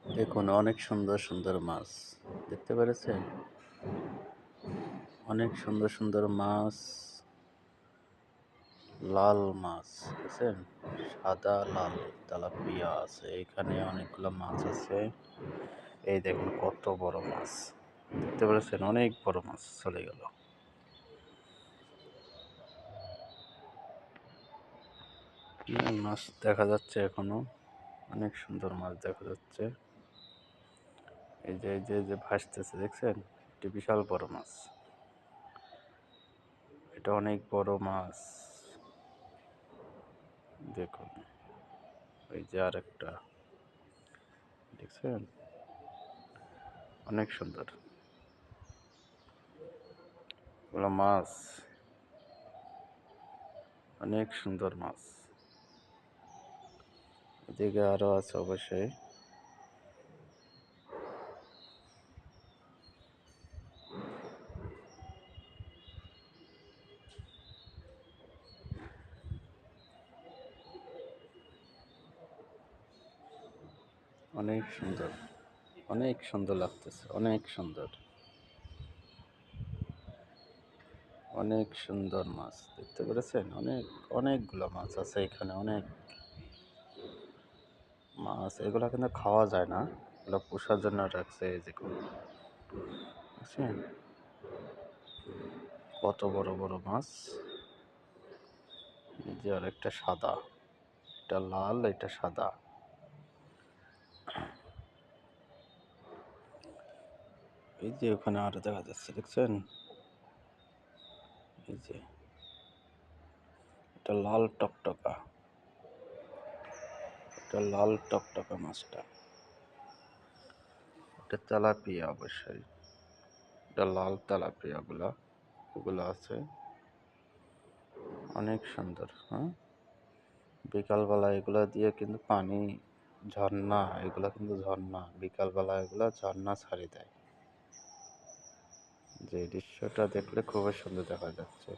দেখুন অনেক সুন্দর সুন্দর মাছ দেখতে পেরেছেন। অনেক সুন্দর সুন্দর মাছ, লাল মাছ দেখছেন, সাদা লাল তেলাপিয়া আছে এখানে, অনেকগুলো মাছ আছে। এই দেখুন কত বড় মাছ দেখতে পেরেছেন, অনেক বড় মাছ চলে গেল। মাছ দেখা যাচ্ছে এখনো, অনেক সুন্দর মাছ দেখা যাচ্ছে। এই যে ভাসতেছে দেখছেন, এটি বিশাল বড় মাছ, এটা অনেক বড় মাছ। দেখুন এই যে আরেকটা দেখছেন, অনেক সুন্দর এগুলো মাছ, অনেক সুন্দর মাছ। এদিকে আরো আছে অবশ্যই। অনেক সুন্দর, অনেক সুন্দর লাগতেছে, অনেক সুন্দর, অনেক সুন্দর মাছ দেখতে পেরেছেন। অনেকগুলো মাছ আছে এখানে, অনেক মাছ। এগুলা কিন্তু খাওয়া যায় না, এগুলো পোষার জন্য রাখছে। এই যে বুঝছেন, কত বড় বড় মাছ। এই যে আর একটা সাদা, এটা লাল, এটা সাদা। এই যে ওখানে আরো দেখা যাচ্ছে দেখছেন, এই যে এটা লাল টকটকা, এটা লাল টকটকা মাছটা, এটা তেলাপিয়া অবশ্যই, এটা লাল তেলাপিয়া গুলা, ওগুলো আছে। অনেক সুন্দর। হ্যাঁ, বিকালবেলা এগুলা দিয়ে কিন্তু পানি, ঝর্ণা, এগুলা কিন্তু ঝর্ণা, বিকালবেলা এগুলা ঝর্ণা ছাড়ি দেয়। যে দৃশ্যটা দেখলে খুবই সুন্দর দেখা যাচ্ছে।